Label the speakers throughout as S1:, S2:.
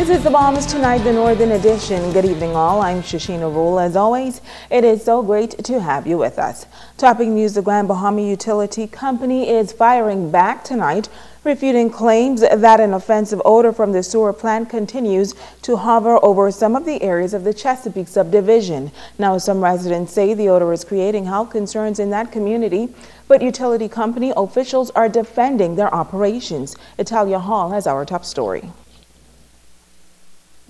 S1: This is the Bahamas Tonight, the Northern Edition. Good evening, all. I'm Shashina Rule. As always, it is so great to have you with us. Topping news, the Grand Bahama Utility Company is firing back tonight, refuting claims that an offensive odor from the sewer plant continues to hover over some of the areas of the Chesapeake subdivision. Now, some residents say the odor is creating health concerns in that community, but utility company officials are defending their operations. Italia Hall has our top story.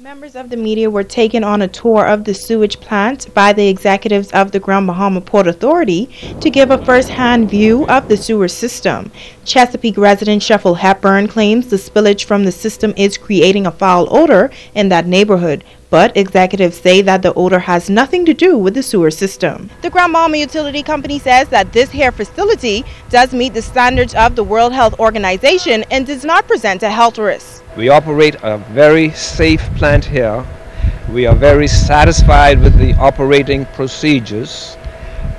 S2: Members of the media were taken on a tour of the sewage plant by the executives of the Grand Bahama Port Authority to give a first-hand view of the sewer system. Chesapeake resident Sheffel Hepburn claims the spillage from the system is creating a foul odor in that neighborhood, but executives say that the odor has nothing to do with the sewer system. The Grand Bahama Utility Company says that this here facility does meet the standards of the World Health Organization and does not present a health risk.
S3: We operate a very safe plant here. We are very satisfied with the operating procedures,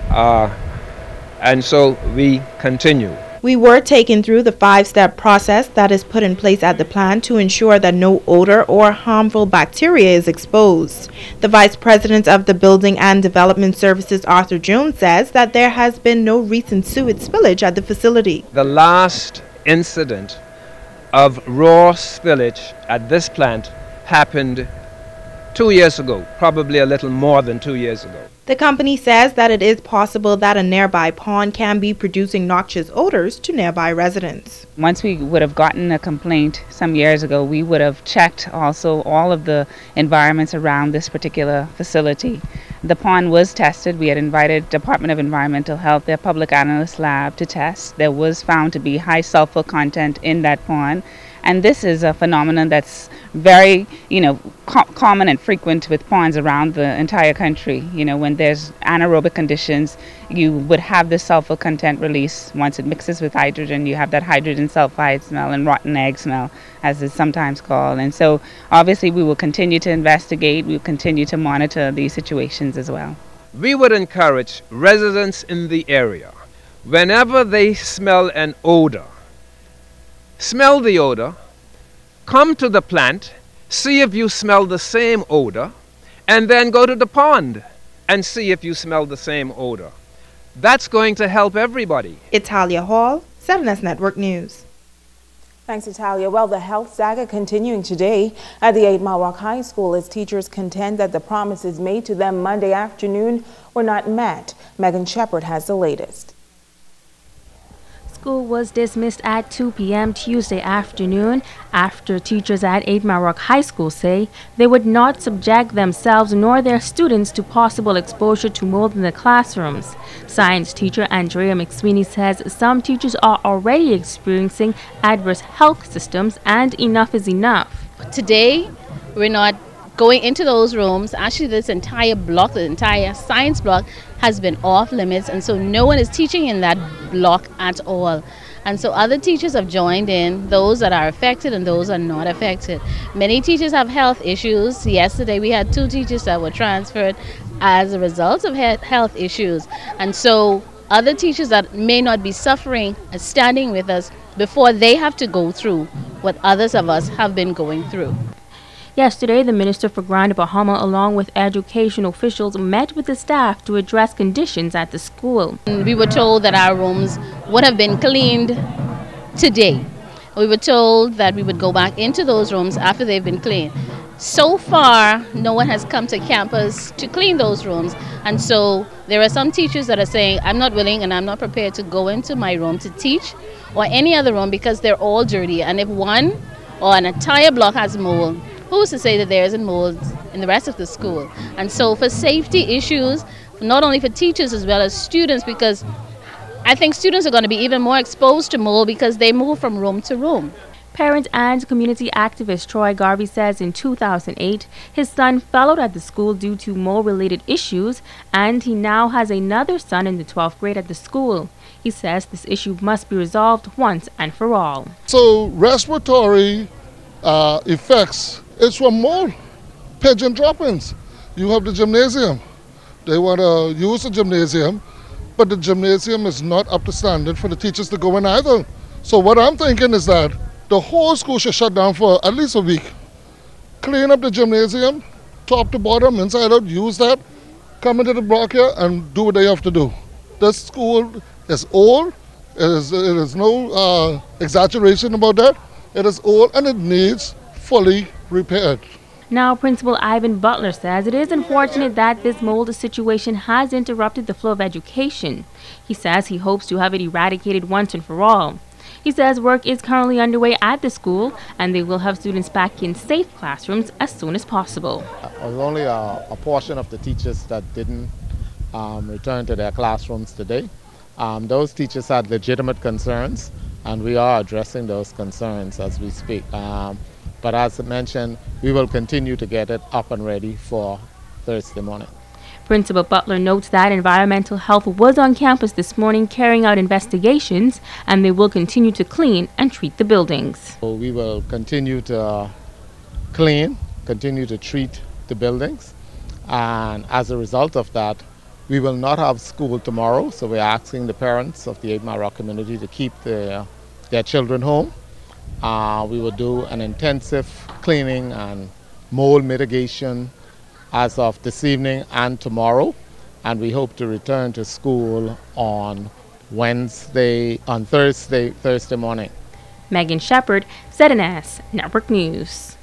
S3: and so we continue.
S2: We were taken through the 5-step process that is put in place at the plant to ensure that no odor or harmful bacteria is exposed. The Vice President of the Building and Development Services, Arthur Jones, says that there has been no recent sewage spillage at the facility.
S3: The last incident of raw spillage at this plant happened 2 years ago, probably a little more than 2 years ago.
S2: The company says that it is possible that a nearby pond can be producing noxious odors to nearby residents.
S4: Once we would have gotten a complaint some years ago, we would have checked also all of the environments around this particular facility. The pond was tested. We had invited Department of Environmental Health, their public analyst lab, to test. There was found to be high sulfur content in that pond. And this is a phenomenon that's very, common and frequent with ponds around the entire country. When there's anaerobic conditions, you would have the sulfur content release. Once it mixes with hydrogen, you have that hydrogen sulfide smell and rotten egg smell, as it's sometimes called. And so, obviously, we will continue to investigate. We will continue to monitor these situations as well.
S3: We would encourage residents in the area, whenever they smell an odor, smell the odor, come to the plant, see if you smell the same odor, and then go to the pond and see if you smell the same odor. That's going to help everybody.
S2: Italia Hall, 7S Network News.
S1: Thanks, Italia. Well, the health saga continuing today at the 8 Mile Rock High School as teachers contend that the promises made to them Monday afternoon were not met. Megan Shepard has the latest.
S5: School was dismissed at 2 p.m. Tuesday afternoon after teachers at 8 Mile Rock High School say they would not subject themselves nor their students to possible exposure to mold in the classrooms. Science teacher Andrea McSweeney says some teachers are already experiencing adverse health symptoms and enough is enough.
S6: Today, we're not going into those rooms. Actually, this entire block, the entire science block, has been off limits, and so no one is teaching in that block at all. And so other teachers have joined in, those that are affected and those are not affected. Many teachers have health issues. Yesterday we had 2 teachers that were transferred as a result of health issues. And so other teachers that may not be suffering are standing with us before they have to go through what others of us have been going through.
S5: Yesterday, the Minister for Grand Bahama, along with education officials, met with the staff to address conditions at the school.
S6: We were told that our rooms would have been cleaned today. We were told that we would go back into those rooms after they've been cleaned. So far, no one has come to campus to clean those rooms. And so there are some teachers that are saying, I'm not willing and I'm not prepared to go into my room to teach or any other room because they're all dirty. And if one or an entire block has mold, who's to say that there isn't mold in the rest of the school? And so for safety issues, not only for teachers as well as students, because I think students are going to be even more exposed to mold because they move from room to room.
S5: Parent and community activist Troy Garvey says in 2008, his son fellowed at the school due to mold-related issues, and he now has another son in the 12th grade at the school. He says this issue must be resolved once and for all.
S7: So respiratory effects is from mold, pigeon droppings. You have the gymnasium. They want to use the gymnasium, but the gymnasium is not up to standard for the teachers to go in either. So what I'm thinking is that the whole school should shut down for at least a week clean up the gymnasium, top to bottom, inside out, use that, come into the block here and do what they have to do. This school is old. It is no exaggeration about that. It is old and it needs fully repaired.
S5: Now, Principal Ivan Butler says it is unfortunate that this mold situation has interrupted the flow of education. He says he hopes to have it eradicated once and for all. He says work is currently underway at the school and they will have students back in safe classrooms as soon as possible.
S8: There's only a portion of the teachers that didn't return to their classrooms today. Those teachers had legitimate concerns, and we are addressing those concerns as we speak. But as I mentioned, we will continue to get it up and ready for Thursday morning.
S5: Principal Butler notes that Environmental Health was on campus this morning carrying out investigations, and they will continue to clean and treat the buildings.
S8: So we will continue to clean, continue to treat the buildings, and as a result of that, we will not have school tomorrow, so we're asking the parents of the 8 Mile Rock community to keep their children home. We will do an intensive cleaning and mold mitigation as of this evening and tomorrow, and we hope to return to school on Thursday morning.
S5: Megan Shepard, ZNS Network News.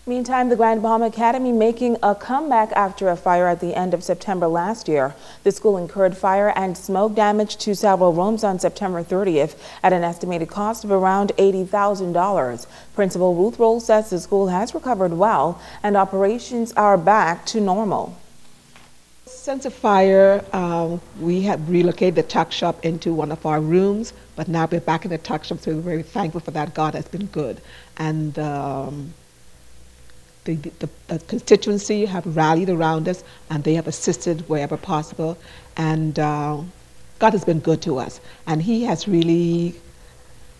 S1: Meantime, the Grand Bahama Academy making a comeback after a fire at the end of September last year. The school incurred fire and smoke damage to several rooms on September 30th at an estimated cost of around $80,000. Principal Ruth Roll says the school has recovered well and operations are back to normal.
S9: Since the fire, we have relocated the tuck shop into one of our rooms, but now we're back in the tuck shop, so we're very thankful for that. God has been good. And the constituency have rallied around us, and they have assisted wherever possible, and God has been good to us. And He has really,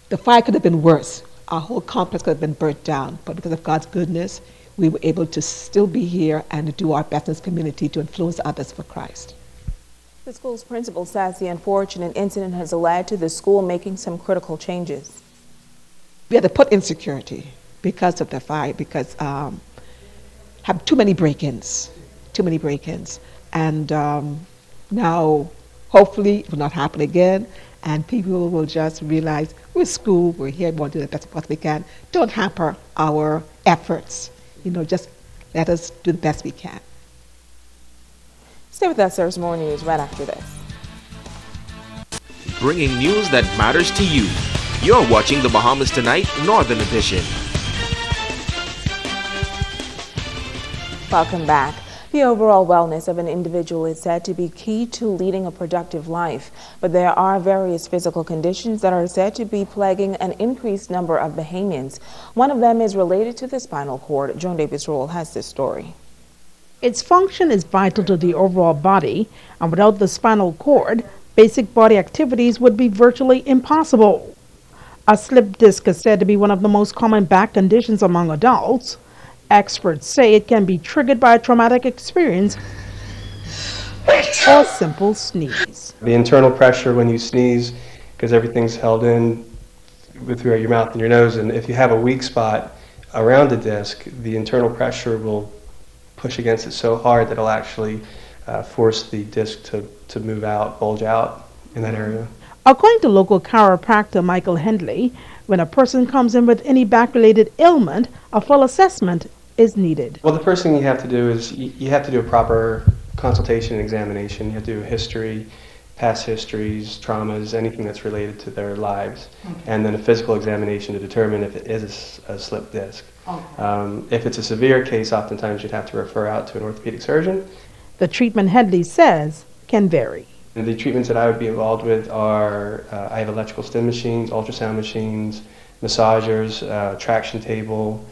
S9: the fire could have been worse. Our whole complex could have been burnt down, but because of God's goodness, we were able to still be here and do our best in this community to influence others for Christ.
S1: The school's principal says the unfortunate incident has led to the school making some critical changes.
S9: We had to put in security because of the fire, because have too many break-ins, and now hopefully it will not happen again, and people will just realize we're school, we're here, we want to do the best we possibly can. Don't hamper our efforts, just let us do the best we can.
S1: Stay with us, there's more news right after this.
S10: Bringing news that matters to you. You're watching the Bahamas Tonight Northern Edition.
S1: Welcome back. The overall wellness of an individual is said to be key to leading a productive life, but there are various physical conditions that are said to be plaguing an increased number of Bahamians. One of them is related to the spinal cord. Joan Davis-Roll has this story.
S11: Its function is vital to the overall body, and without the spinal cord, basic body activities would be virtually impossible. A slip disc is said to be one of the most common back conditions among adults. Experts say it can be triggered by a traumatic experience or a simple sneeze.
S12: The internal pressure when you sneeze, because everything's held in through your mouth and your nose, and if you have a weak spot around the disc, the internal pressure will push against it so hard that it'll actually force the disc to move out, bulge out in that area.
S11: According to local chiropractor Michael Hendley, when a person comes in with any back-related ailment, a full assessment is needed.
S12: Well, the first thing you have to do is you have to do a proper consultation and examination. You have to do a history, past histories, traumas, anything that's related to their lives, and then a physical examination to determine if it is a slip disc. If it's a severe case, oftentimes you'd have to refer out to an orthopedic surgeon.
S11: The treatment Hendley says can vary.
S12: And the treatments that I would be involved with are, I have electrical stim machines, ultrasound machines, massagers, traction table,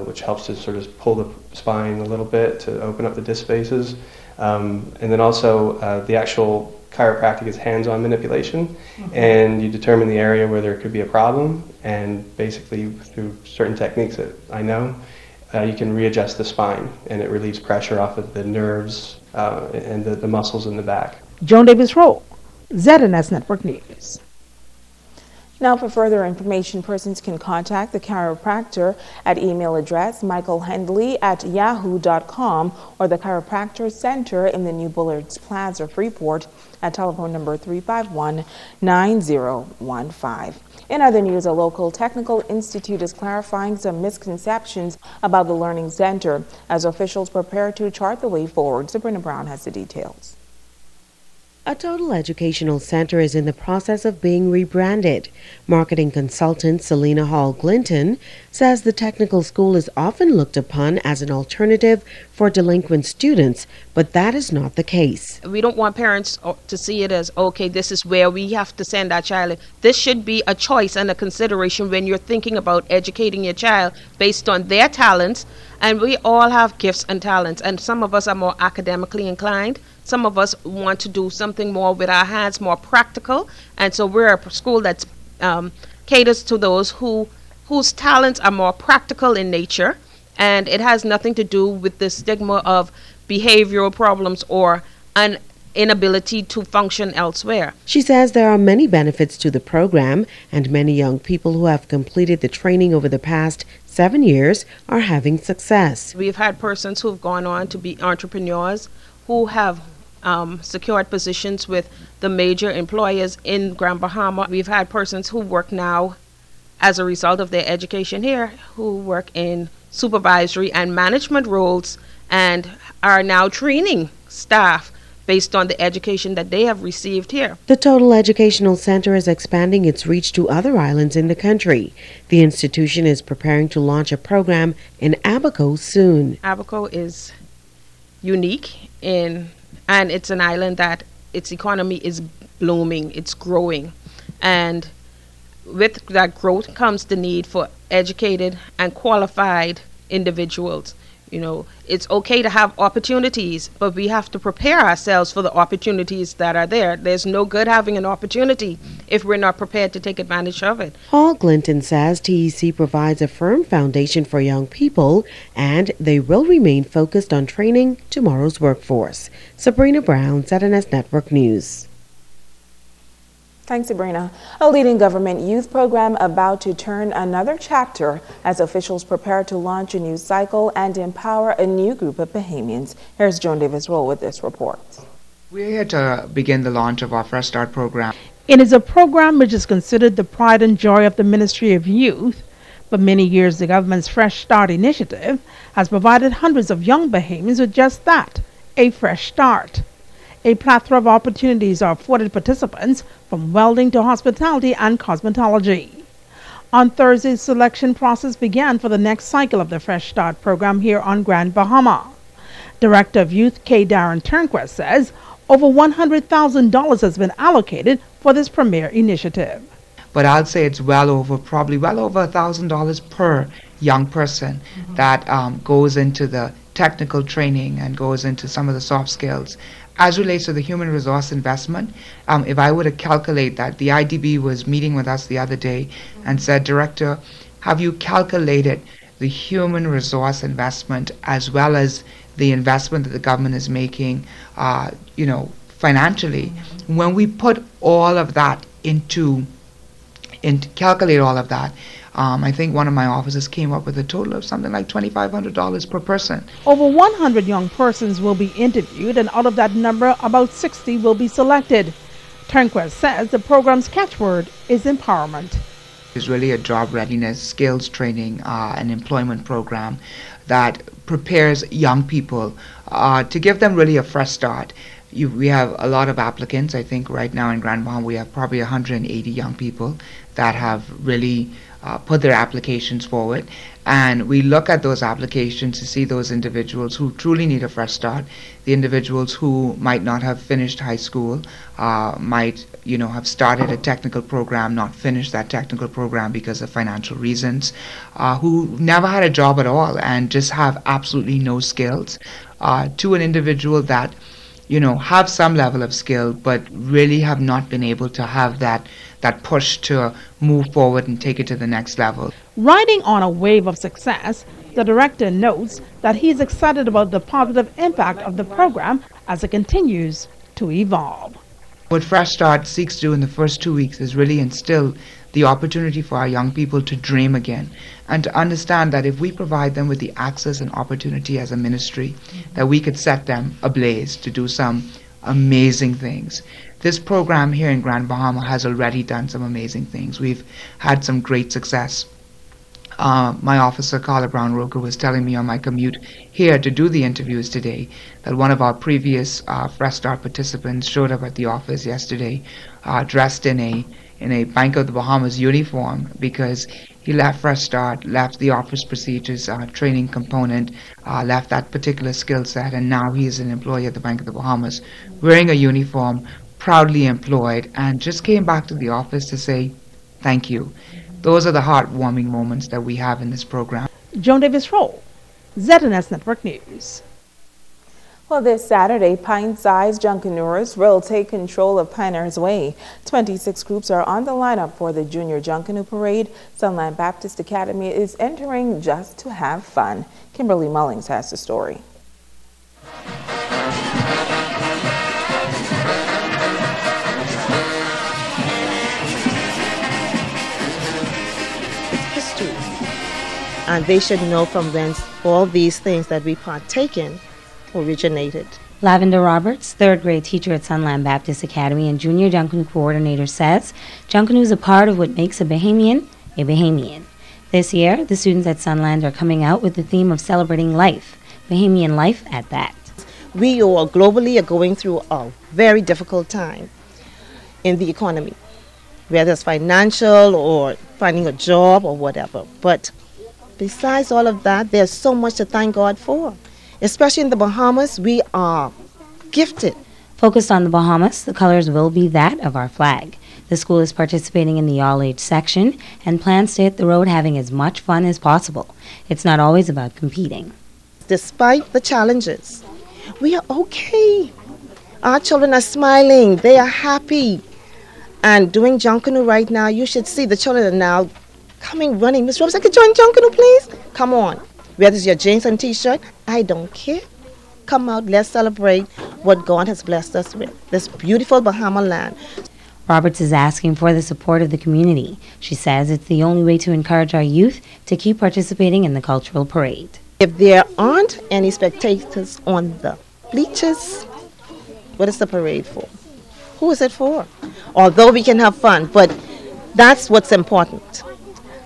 S12: which helps to sort of pull the spine a little bit to open up the disc spaces. And then also the actual chiropractic is hands-on manipulation, and you determine the area where there could be a problem, and basically through certain techniques that I know, you can readjust the spine, and it relieves pressure off of the nerves and the muscles in the back.
S11: Joan Davis-Roll, ZNS Network News.
S1: Now, for further information, persons can contact the chiropractor at email address michaelhendley@yahoo.com or the Chiropractor Center in the New Bullards Plaza, Freeport, at telephone number 351-9015. In other news, a local technical institute is clarifying some misconceptions about the Learning Center as officials prepare to chart the way forward. Sabrina Brown has the details.
S13: A total educational center is in the process of being rebranded. Marketing consultant Selena Hall Glinton says the technical school is often looked upon as an alternative for delinquent students, but that is not the case.
S14: We don't want parents to see it as, okay, this is where we have to send our child. This should be a choice and a consideration when you're thinking about educating your child based on their talents. And we all have gifts and talents, and some of us are more academically inclined. Some of us want to do something more with our hands, more practical, and so we're a school that caters to those whose talents are more practical in nature, and it has nothing to do with the stigma of behavioral problems or an inability to function elsewhere.
S13: She says there are many benefits to the program, and many young people who have completed the training over the past 7 years are having success.
S14: We've had persons who've gone on to be entrepreneurs who have secured positions with the major employers in Grand Bahama. We've had persons who work now as a result of their education here, who work in supervisory and management roles and are now training staff based on the education that they have received here.
S13: The Total Educational Center is expanding its reach to other islands in the country. The institution is preparing to launch a program in Abaco soon.
S14: Abaco is unique and it's an island that its economy is blooming, it's growing. And with that growth comes the need for educated and qualified individuals. You know, it's okay to have opportunities, but we have to prepare ourselves for the opportunities that are there. There's no good having an opportunity if we're not prepared to take advantage of it.
S13: Hall Glinton says TEC provides a firm foundation for young people, and they will remain focused on training tomorrow's workforce. Sabrina Brown, ZNS Network News.
S1: Thanks, Sabrina. A leading government youth program about to turn another chapter as officials prepare to launch a new cycle and empower a new group of Bahamians. Here's Joan Davis-Roll with this report.
S15: We're here to begin the launch of our Fresh Start program.
S11: It is a program which is considered the pride and joy of the Ministry of Youth. For many years, the government's Fresh Start initiative has provided hundreds of young Bahamians with just that, a fresh start. A plethora of opportunities are afforded participants from welding to hospitality and cosmetology. On Thursday, the selection process began for the next cycle of the Fresh Start program here on Grand Bahama. Director of Youth K. Darren Turnquest says over $100,000 has been allocated for this premier initiative.
S15: But I'd say it's probably well over $1,000 per young person that goes into the technical training and goes into some of the soft skills. As relates to the human resource investment, if I were to calculate that, the IDB was meeting with us the other day and said, Director, have you calculated the human resource investment as well as the investment that the government is making, financially? When we put all of that calculate all of that, I think one of my officers came up with a total of something like $2,500 per person.
S11: Over 100 young persons will be interviewed, and out of that number, about 60 will be selected. Turnquest says the program's catchword is empowerment.
S15: It's really a job readiness, skills training, and employment program that prepares young people to give them really a fresh start. We have a lot of applicants. I think right now in Grand Bahama we have probably 180 young people that have really put their applications forward, and we look at those applications to see those individuals who truly need a fresh start, the individuals who might not have finished high school, might have started a technical program, not finished that technical program because of financial reasons, who never had a job at all and just have absolutely no skills, to an individual that have some level of skill but really have not been able to have that push to move forward and take it to the next level.
S11: Riding on a wave of success, the director notes that he is excited about the positive impact of the program as it continues to evolve.
S15: What Fresh Start seeks to do in the first 2 weeks is really instill the the opportunity for our young people to dream again, and to understand that if we provide them with the access and opportunity as a ministry, that we could set them ablaze to do some amazing things. This program here in Grand Bahama has already done some amazing things. We've had some great success. My officer, Carla Brown Roker, was telling me on my commute here to do the interviews today that one of our previous Fresh Start participants showed up at the office yesterday dressed in a Bank of the Bahamas uniform because he left Fresh Start, left the office procedures training component, left that particular skill set, and now he is an employee at the Bank of the Bahamas, wearing a uniform, proudly employed, and just came back to the office to say thank you. Those are the heartwarming moments that we have in this program.
S11: Joan Davis Roll, ZNS Network News.
S1: Well, this Saturday, pint-sized Junkanures will take control of Pinehurst Way. 26 groups are on the lineup for the Junior Junkanoo Parade. Sunland Baptist Academy is entering just to have fun. Kimberly Mullings has the story.
S16: And they should know from whence all these things that we partake in originated.
S17: Lavender Roberts, third grade teacher at Sunland Baptist Academy and junior Junkanoo coordinator, says Junkanoo is a part of what makes a Bahamian a Bahamian. This year, the students at Sunland are coming out with the theme of celebrating life, Bahamian life at that.
S16: We all globally are going through a very difficult time in the economy, whether it's financial or finding a job or whatever. But besides all of that, there's so much to thank God for. Especially in the Bahamas, we are gifted.
S17: Focused on the Bahamas, the colors will be that of our flag. The school is participating in the all-age section and plans to hit the road having as much fun as possible. It's not always about competing.
S16: Despite the challenges, we are okay. Our children are smiling. They are happy. And doing Junkanoo right now, you should see the children are now coming running. Miss Robinson, could you join Junkanoo, please? Come on. Whether it's your jeans and t-shirt, I don't care. Come out, let's celebrate what God has blessed us with, this beautiful Bahama land.
S17: Roberts is asking for the support of the community. She says it's the only way to encourage our youth to keep participating in the cultural parade.
S16: If there aren't any spectators on the bleachers, what is the parade for? Who is it for? Although we can have fun, but that's what's important.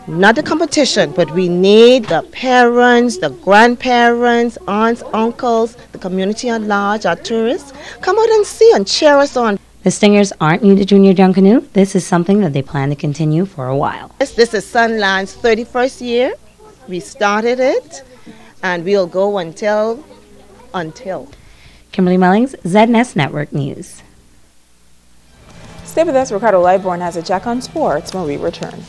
S16: Not the competition, but we need the parents, the grandparents, aunts, uncles, the community at large, our tourists. Come out and see and cheer us on.
S17: The Stingers aren't new to Junior Junkanoo. This is something that they plan to continue for a while.
S16: This is Sunland's 31st year. We started it, and we'll go until.
S17: Kimberly Mullings, ZNS Network News.
S1: Stay with us. Ricardo Lightborn has a check on sports when we return.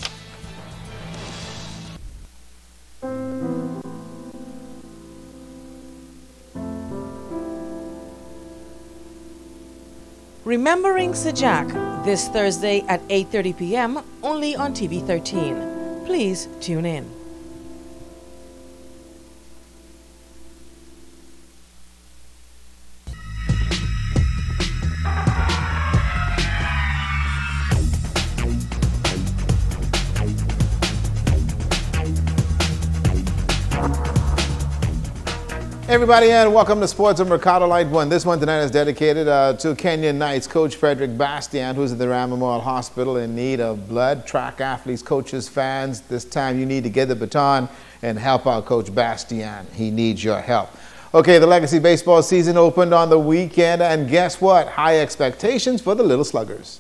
S18: Remembering Sajak this Thursday at 8:30 p.m. only on TV 13. Please tune in.
S19: Everybody, and welcome to Sports on Ricardo Lightborn. This one tonight is dedicated to Kenyan Knights coach Frederick Bastian, who's at the Ram Memorial Hospital in need of blood. Track athletes, coaches, fans, this time you need to get the baton and help out Coach Bastian. He needs your help. Okay, the Legacy baseball season opened on the weekend, and guess what? High expectations for the Little Sluggers.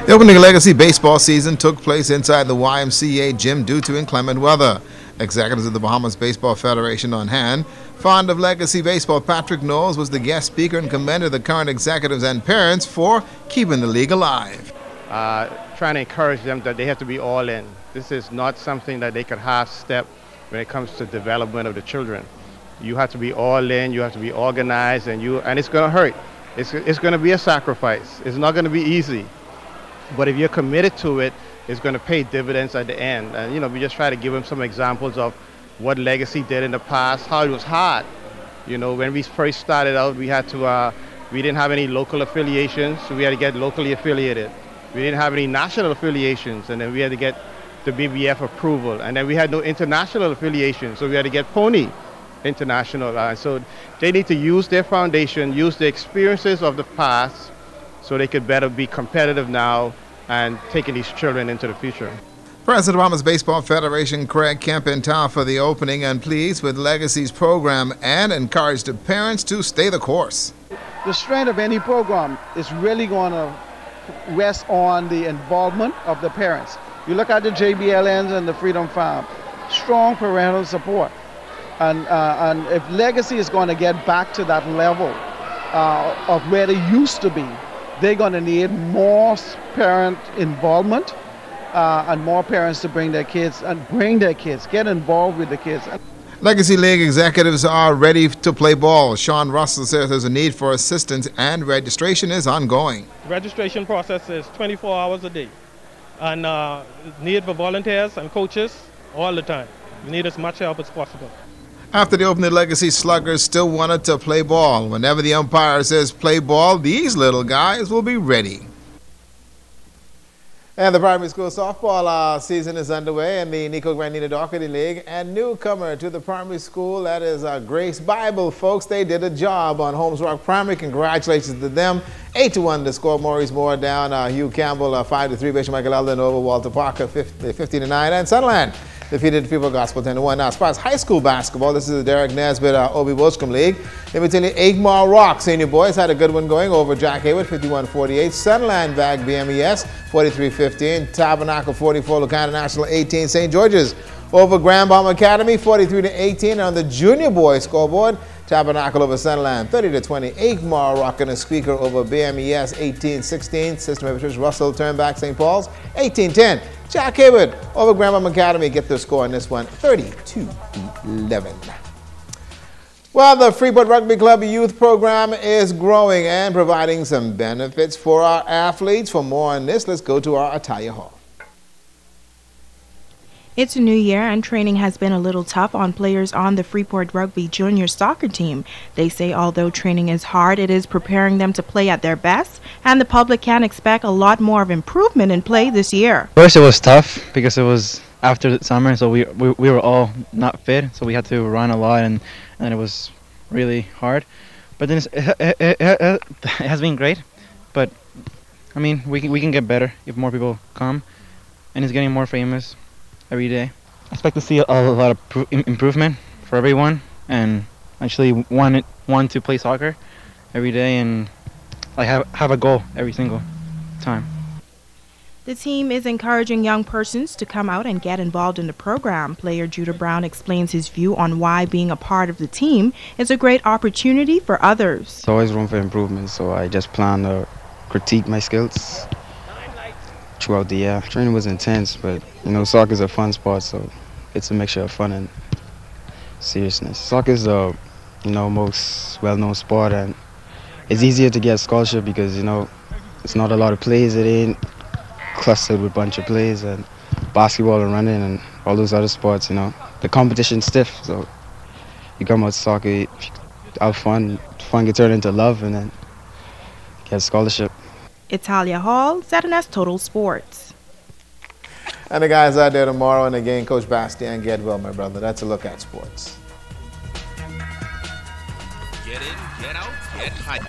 S19: The opening Legacy baseball season took place inside the YMCA gym due to inclement weather. Executives of the Bahamas Baseball Federation on hand. Fond of Legacy baseball, Patrick Knowles was the guest speaker and commended the current executives and parents for keeping the league alive.
S20: Trying to encourage them that they have to be all in. This is not something that they could half step when it comes to development of the children. You have to be all in, you have to be organized, and it's going to hurt. It's going to be a sacrifice. It's not going to be easy. But if you're committed to it, it's going to pay dividends at the end. And, you know, we just try to give them some examples of what Legacy did in the past, how it was hard. You know, when we first started out, we had to, we didn't have any local affiliations, so we had to get locally affiliated. We didn't have any national affiliations, and then we had to get the BBF approval, and then we had no international affiliation, so we had to get Pony International. So they need to use their foundation, use the experiences of the past, so they could better be competitive now and taking these children into the future.
S19: President of Bahamas Baseball Federation Craig Kemp in town for the opening and pleased with Legacy's program and encouraged the parents to stay the course.
S21: The strength of any program is really going to rest on the involvement of the parents. You look at the JBLNs and the Freedom Farm, strong parental support. And if Legacy is going to get back to that level of where they used to be, they're going to need more parent involvement and more parents to bring their kids, get involved with the kids.
S19: Legacy League executives are ready to play ball. Sean Russell says there's a need for assistance and registration is ongoing.
S22: Registration process is 24 hours a day and need for volunteers and coaches all the time. We need as much help as possible.
S19: After the opening, Legacy Sluggers still wanted to play ball. Whenever the umpire says play ball, these little guys will be ready. And the primary school softball season is underway in the Nico Grandina Doherty League. And newcomer to the primary school, that is Grace Bible. Folks, they did a job on Holmes Rock Primary. Congratulations to them. 8-1 to score. Maurice Moore down. Hugh Campbell 5-3. Bishop Michael Eldon over Walter Parker 15-9. And Sunderland defeated People Gospel 10-1. Now, as far as high school basketball, this is the Derek Nesbitt Obi Wolscombe League. Let me tell you, Egmont Rock senior boys had a good one going over Jack Hayward 51-48. Sunderland bagged BMES 43-15. Tabernacle 44. Lucana National 18. St. George's over Grand Bahama Academy 43-18. And on the junior boys scoreboard, Tabernacle over Sunderland 30-20. Egmont Rock and a squeaker over BMES 18-16. Sister Mary Patricia Russell turned back St. Paul's 18-10. Jack Hayward over Grand Bahama Academy get their score on this one 32-11. Well, the Freeport Rugby Club youth program is growing and providing some benefits for our athletes. For more on this, let's go to our Atalia Hall.
S2: It's a new year and training has been a little tough on players on the Freeport Rugby Junior Soccer team. They say although training is hard, it is preparing them to play at their best, and the public can expect a lot more of improvement in play this year.
S23: First it was tough because it was after the summer, so we were all not fit, so we had to run a lot and it was really hard. But then it has been great, but I mean we can get better if more people come, and it's getting more famous every day. I expect to see a lot of improvement for everyone, and actually want to play soccer every day and like have a goal every single time.
S2: The team is encouraging young persons to come out and get involved in the program. Player Judah Brown explains his view on why being a part of the team is a great opportunity for others.
S24: There's always room for improvement, so I just plan to critique my skills throughout the year. Training was intense, but you know, soccer is a fun sport, so it's a mixture of fun and seriousness. Soccer is the most well-known sport, and it's easier to get a scholarship because it's not a lot of plays. It ain't clustered with a bunch of plays, and basketball and running and all those other sports. The competition's stiff, so you come out to soccer, have fun can turn into love, and then get a scholarship.
S2: Italia Hall, ZNS Total Sports.
S19: And the guys out there tomorrow, and again, Coach Bastien, get well, my brother. That's a look at sports.
S10: Get in, get out, get hype.